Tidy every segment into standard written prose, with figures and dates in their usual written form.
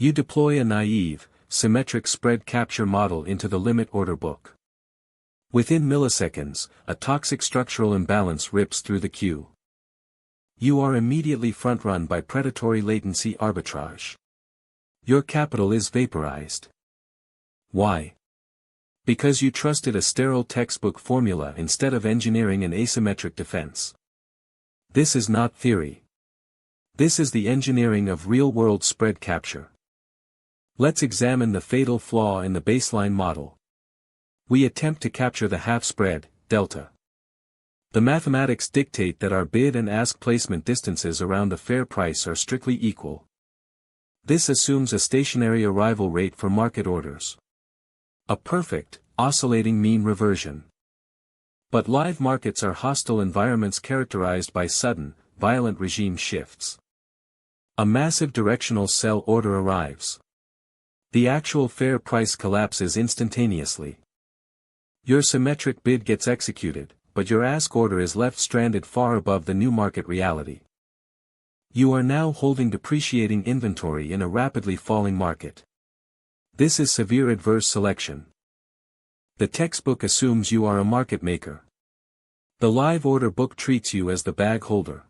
You deploy a naive, symmetric spread capture model into the limit order book. Within milliseconds, a toxic structural imbalance rips through the queue. You are immediately front-run by predatory latency arbitrage. Your capital is vaporized. Why? Because you trusted a sterile textbook formula instead of engineering an asymmetric defense. This is not theory. This is the engineering of real-world spread capture. Let's examine the fatal flaw in the baseline model. We attempt to capture the half-spread, delta. The mathematics dictate that our bid and ask placement distances around the fair price are strictly equal. This assumes a stationary arrival rate for market orders. A perfect, oscillating mean reversion. But live markets are hostile environments characterized by sudden, violent regime shifts. A massive directional sell order arrives. The actual fair price collapses instantaneously. Your symmetric bid gets executed, but your ask order is left stranded far above the new market reality. You are now holding depreciating inventory in a rapidly falling market. This is severe adverse selection. The textbook assumes you are a market maker. The live order book treats you as the bag holder.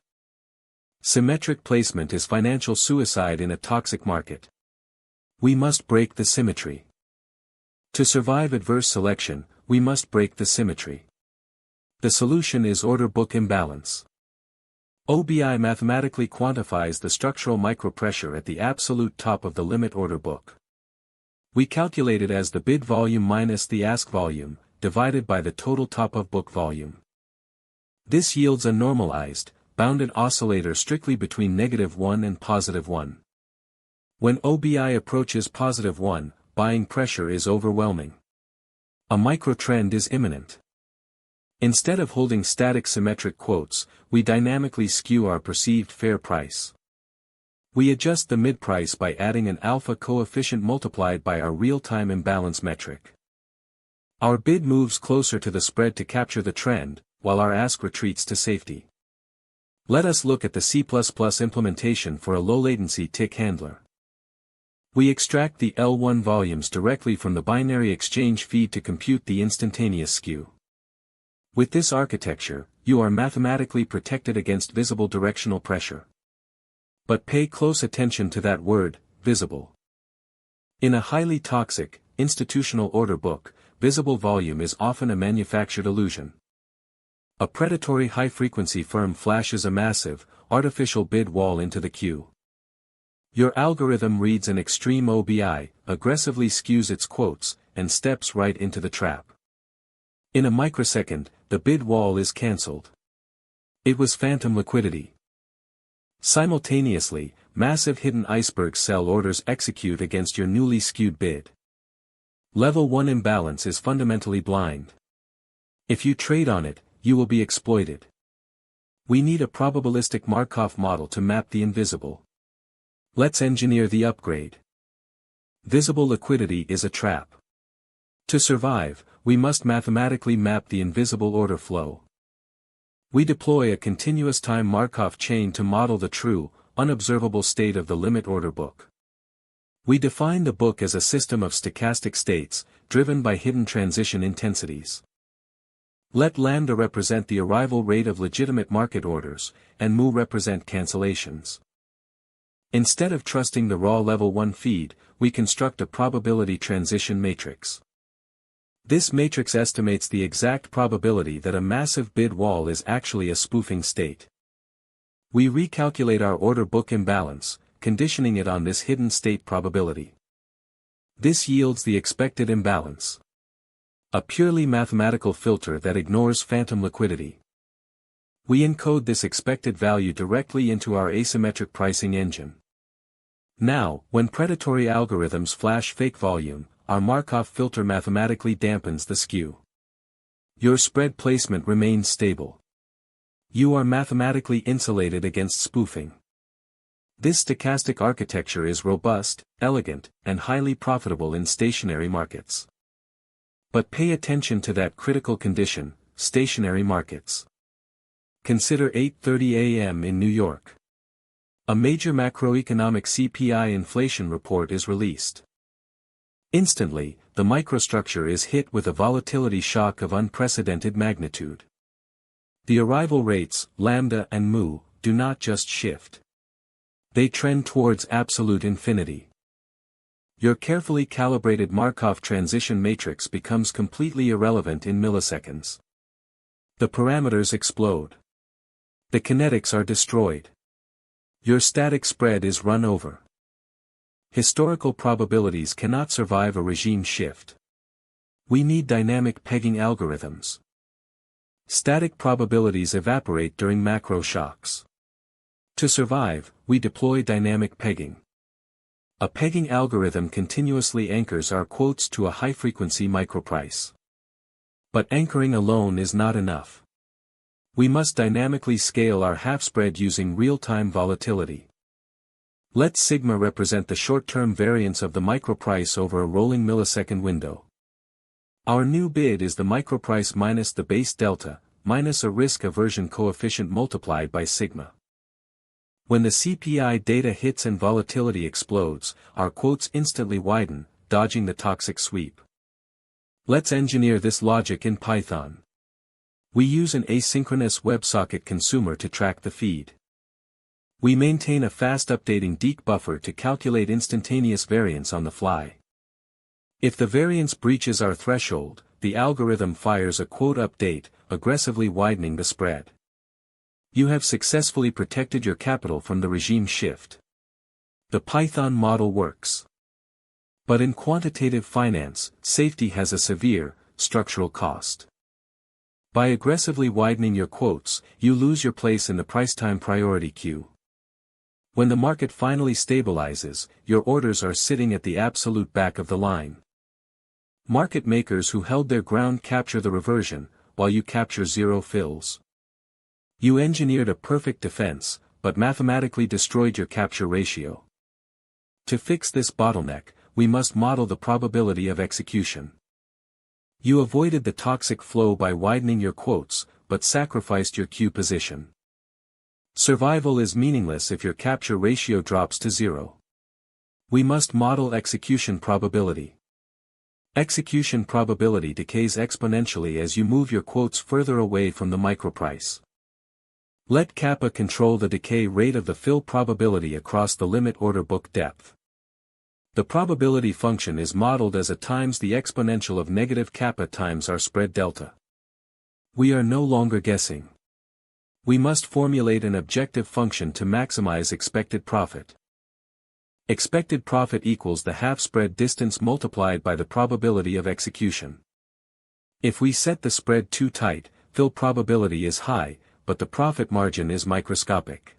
Symmetric placement is financial suicide in a toxic market. We must break the symmetry. To survive adverse selection, we must break the symmetry. The solution is order book imbalance. OBI mathematically quantifies the structural micropressure at the absolute top of the limit order book. We calculate it as the bid volume minus the ask volume, divided by the total top of book volume. This yields a normalized, bounded oscillator strictly between -1 and +1. When OBI approaches +1, buying pressure is overwhelming. A microtrend is imminent. Instead of holding static symmetric quotes, we dynamically skew our perceived fair price. We adjust the mid-price by adding an alpha coefficient multiplied by our real-time imbalance metric. Our bid moves closer to the spread to capture the trend, while our ask retreats to safety. Let us look at the C++ implementation for a low-latency tick handler. We extract the L1 volumes directly from the binary exchange feed to compute the instantaneous skew. With this architecture, you are mathematically protected against visible directional pressure. But pay close attention to that word, visible. In a highly toxic, institutional order book, visible volume is often a manufactured illusion. A predatory high-frequency firm flashes a massive, artificial bid wall into the queue. Your algorithm reads an extreme OBI, aggressively skews its quotes, and steps right into the trap. In a microsecond, the bid wall is cancelled. It was phantom liquidity. Simultaneously, massive hidden iceberg sell orders execute against your newly skewed bid. Level 1 imbalance is fundamentally blind. If you trade on it, you will be exploited. We need a probabilistic Markov model to map the invisible. Let's engineer the upgrade. Visible liquidity is a trap. To survive, we must mathematically map the invisible order flow. We deploy a continuous time Markov chain to model the true, unobservable state of the limit order book. We define the book as a system of stochastic states, driven by hidden transition intensities. Let lambda represent the arrival rate of legitimate market orders, and mu represent cancellations. Instead of trusting the raw level 1 feed, we construct a probability transition matrix. This matrix estimates the exact probability that a massive bid wall is actually a spoofing state. We recalculate our order book imbalance, conditioning it on this hidden state probability. This yields the expected imbalance. A purely mathematical filter that ignores phantom liquidity. We encode this expected value directly into our asymmetric pricing engine. Now, when predatory algorithms flash fake volume, our Markov filter mathematically dampens the skew. Your spread placement remains stable. You are mathematically insulated against spoofing. This stochastic architecture is robust, elegant, and highly profitable in stationary markets. But pay attention to that critical condition, stationary markets. Consider 8:30 a.m. in New York. A major macroeconomic CPI inflation report is released. Instantly, the microstructure is hit with a volatility shock of unprecedented magnitude. The arrival rates, lambda and mu, do not just shift. They trend towards absolute infinity. Your carefully calibrated Markov transition matrix becomes completely irrelevant in milliseconds. The parameters explode. The kinetics are destroyed. Your static spread is run over. Historical probabilities cannot survive a regime shift. We need dynamic pegging algorithms. Static probabilities evaporate during macro shocks. To survive, we deploy dynamic pegging. A pegging algorithm continuously anchors our quotes to a high-frequency microprice. But anchoring alone is not enough. We must dynamically scale our half-spread using real-time volatility. Let sigma represent the short-term variance of the microprice over a rolling millisecond window. Our new bid is the microprice minus the base delta, minus a risk aversion coefficient multiplied by sigma. When the CPI data hits and volatility explodes, our quotes instantly widen, dodging the toxic sweep. Let's engineer this logic in Python. We use an asynchronous WebSocket consumer to track the feed. We maintain a fast updating dec buffer to calculate instantaneous variance on the fly. If the variance breaches our threshold, the algorithm fires a quote update, aggressively widening the spread. You have successfully protected your capital from the regime shift. The Python model works. But in quantitative finance, safety has a severe, structural cost. By aggressively widening your quotes, you lose your place in the price-time priority queue. When the market finally stabilizes, your orders are sitting at the absolute back of the line. Market makers who held their ground capture the reversion, while you capture zero fills. You engineered a perfect defense, but mathematically destroyed your capture ratio. To fix this bottleneck, we must model the probability of execution. You avoided the toxic flow by widening your quotes, but sacrificed your queue position. Survival is meaningless if your capture ratio drops to zero. We must model execution probability. Execution probability decays exponentially as you move your quotes further away from the microprice. Let kappa control the decay rate of the fill probability across the limit order book depth. The probability function is modeled as a times the exponential of negative kappa times our spread delta. We are no longer guessing. We must formulate an objective function to maximize expected profit. Expected profit equals the half-spread distance multiplied by the probability of execution. If we set the spread too tight, fill probability is high, but the profit margin is microscopic.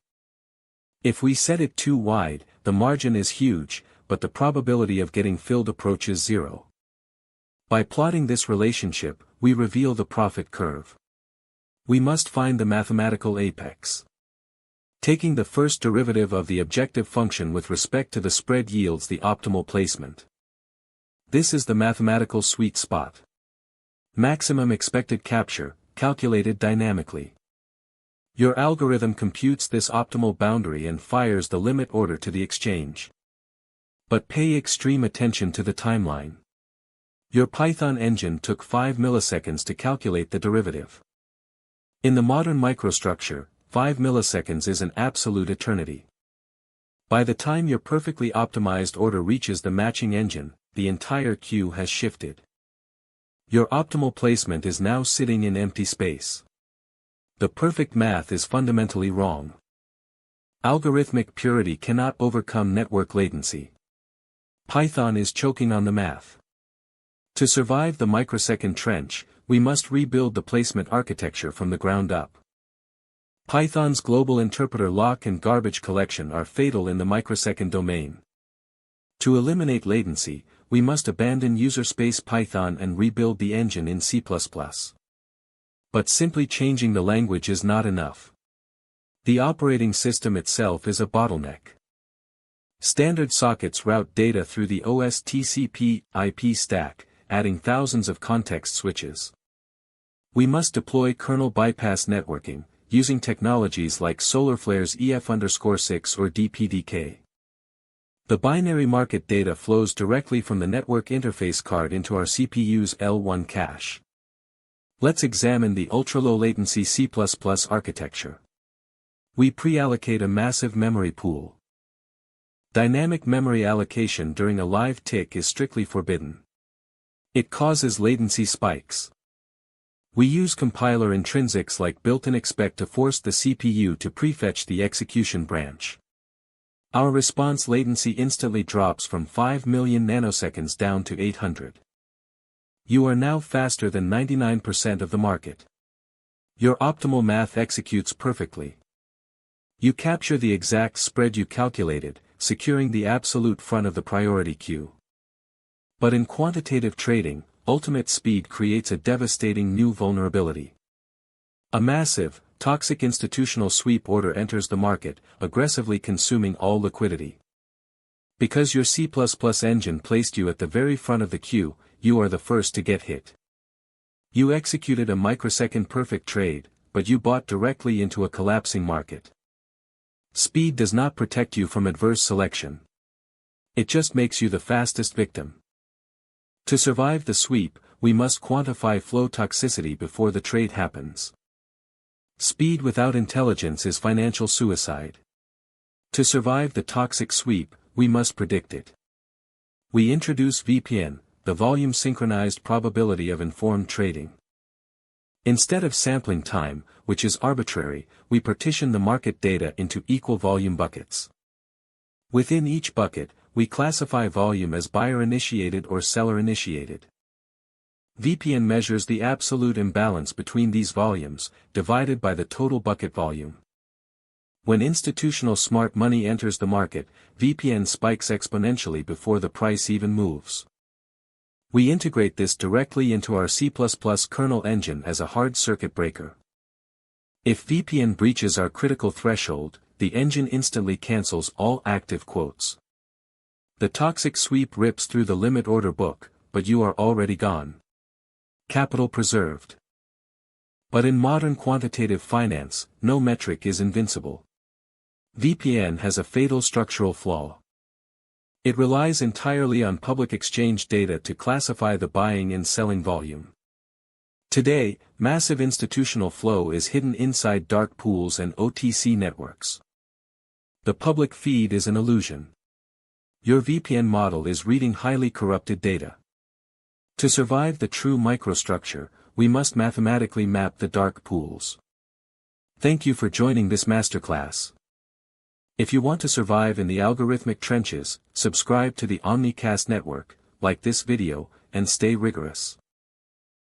If we set it too wide, the margin is huge, but the probability of getting filled approaches zero. By plotting this relationship, we reveal the profit curve. We must find the mathematical apex. Taking the first derivative of the objective function with respect to the spread yields the optimal placement. This is the mathematical sweet spot. Maximum expected capture, calculated dynamically. Your algorithm computes this optimal boundary and fires the limit order to the exchange. But pay extreme attention to the timeline. Your Python engine took 5 milliseconds to calculate the derivative. In the modern microstructure, 5 milliseconds is an absolute eternity. By the time your perfectly optimized order reaches the matching engine, the entire queue has shifted. Your optimal placement is now sitting in empty space. The perfect math is fundamentally wrong. Algorithmic purity cannot overcome network latency. Python is choking on the math. To survive the microsecond trench, we must rebuild the placement architecture from the ground up. Python's global interpreter lock and garbage collection are fatal in the microsecond domain. To eliminate latency, we must abandon user space Python and rebuild the engine in C++. But simply changing the language is not enough. The operating system itself is a bottleneck. Standard sockets route data through the OS TCP/IP stack, adding thousands of context switches. We must deploy kernel bypass networking, using technologies like solar flares EF_6 or DPDK. The binary market data flows directly from the network interface card into our CPU's L1 cache. Let's examine the ultra-low latency C++ architecture. We pre-allocate a massive memory pool. Dynamic memory allocation during a live tick is strictly forbidden. It causes latency spikes. We use compiler intrinsics like built-in expect to force the CPU to prefetch the execution branch. Our response latency instantly drops from 5 million nanoseconds down to 800. You are now faster than 99% of the market. Your optimal math executes perfectly. You capture the exact spread you calculated, securing the absolute front of the priority queue. But in quantitative trading, ultimate speed creates a devastating new vulnerability. A massive, toxic institutional sweep order enters the market, aggressively consuming all liquidity. Because your C++ engine placed you at the very front of the queue, you are the first to get hit. You executed a microsecond perfect trade, but you bought directly into a collapsing market. Speed does not protect you from adverse selection. It just makes you the fastest victim. To survive the sweep, we must quantify flow toxicity before the trade happens. Speed without intelligence is financial suicide. To survive the toxic sweep, we must predict it. We introduce VPN, the volume synchronized probability of informed trading. Instead of sampling time, which is arbitrary, we partition the market data into equal volume buckets. Within each bucket, we classify volume as buyer-initiated or seller-initiated. VPN measures the absolute imbalance between these volumes, divided by the total bucket volume. When institutional smart money enters the market, VPN spikes exponentially before the price even moves. We integrate this directly into our C++ kernel engine as a hard circuit breaker. If VPN breaches our critical threshold, the engine instantly cancels all active quotes. The toxic sweep rips through the limit order book, but you are already gone. Capital preserved. But in modern quantitative finance, no metric is invincible. VPN has a fatal structural flaw. It relies entirely on public exchange data to classify the buying and selling volume. Today, massive institutional flow is hidden inside dark pools and OTC networks. The public feed is an illusion. Your VPN model is reading highly corrupted data. To survive the true microstructure, we must mathematically map the dark pools. Thank you for joining this masterclass. If you want to survive in the algorithmic trenches, subscribe to the Omnicast network, like this video, and stay rigorous.